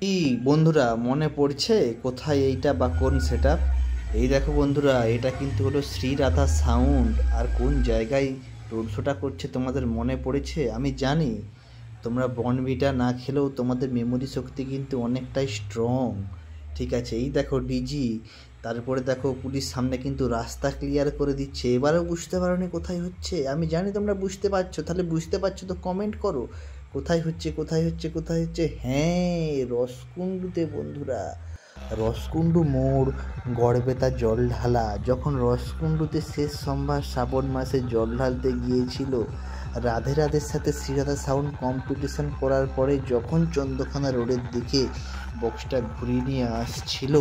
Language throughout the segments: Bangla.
কি বন্ধুরা মনে পড়ছে কোথায় এইটা বা কোন সেটআপ? এই দেখো বন্ধুরা, এটা কিন্তু হলো শ্রী রাধা সাউন্ড। আর কোন জায়গায় রোড শোটা করছে তোমাদের মনে পড়েছে? আমি জানি তোমরা বনভিটা না খেলেও তোমাদের মেমোরি শক্তি কিন্তু অনেকটাই স্ট্রং। ঠিক আছে, এই দেখো ডিজি, তারপরে দেখো পুলিশ সামনে কিন্তু রাস্তা ক্লিয়ার করে দিচ্ছে। এবারেও বুঝতে পারোনি কোথায় হচ্ছে? আমি জানি তোমরা বুঝতে পারছো, তাহলে বুঝতে পারছো তো কমেন্ট করো কোথায় হচ্ছে কোথায় হচ্ছে কোথায় হচ্ছে। হ্যাঁ, রসকুণ্ডুতে বন্ধুরা। রসকুণ্ডু মোড়, গড়বেতা জল ঢালা। যখন রসকুণ্ডুতে শেষ সোমবার শ্রাবণ মাসে জল ঢালতে গিয়েছিল রাধে রাধের সাথে শ্রীরাধা সাউন্ড কম্পিটিশন করার পরে, যখন চন্দ্রখানা রোডের দিকে বক্সটা ঘুরিয়ে নিয়ে আসছিল,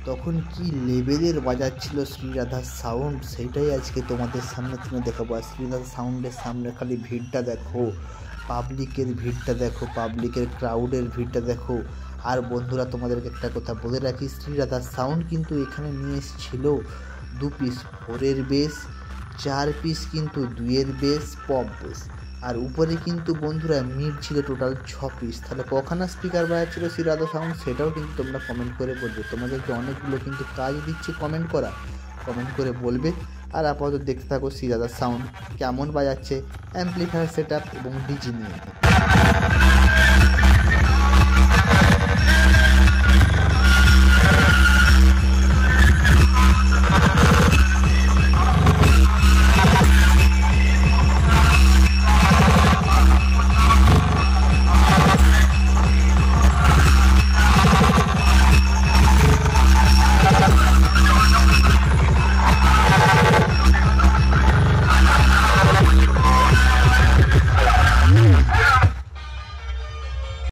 তখন কি লেভেলের বাজাচ্ছিল শ্রীরাধা সাউন্ড, সেইটাই আজকে তোমাদের সামনে তুলে দেখাবো। আর শ্রীরাধা সাউন্ডের সামনে খালি ভিড়টা দেখো, পাবলিকের ভিড়টা দেখো, পাবলিকের ক্রাউডের ভিড়টা দেখো। আর বন্ধুরা, তোমাদেরকে একটা কথা বলে রাখি, শ্রীরাধা সাউন্ড কিন্তু এখানে নিয়ে এসেছিল 2 পিস 4-এর বেস, 4 পিস কিন্তু 2-এর বেস, পপ বেস। আর উপরে কিন্তু বন্ধুরা মিড ছিল টোটাল 6 পিস। তাহলে কখানা স্পিকার বাজাচ্ছিল শ্রীরাধা সাউন্ড, সেটাও কিন্তু তোমরা কমেন্ট করে বলবে। তোমাদেরকে অনেকগুলো কিন্তু কাজ দিচ্ছি কমেন্ট করে বলবে। আর আপাতত দেখতে থাকো শ্রীরাধা সাউন্ড কেমন বাজাচ্ছে অ্যাম্পলিফায়ার সেটআপ এবং ডিজি নিয়ে।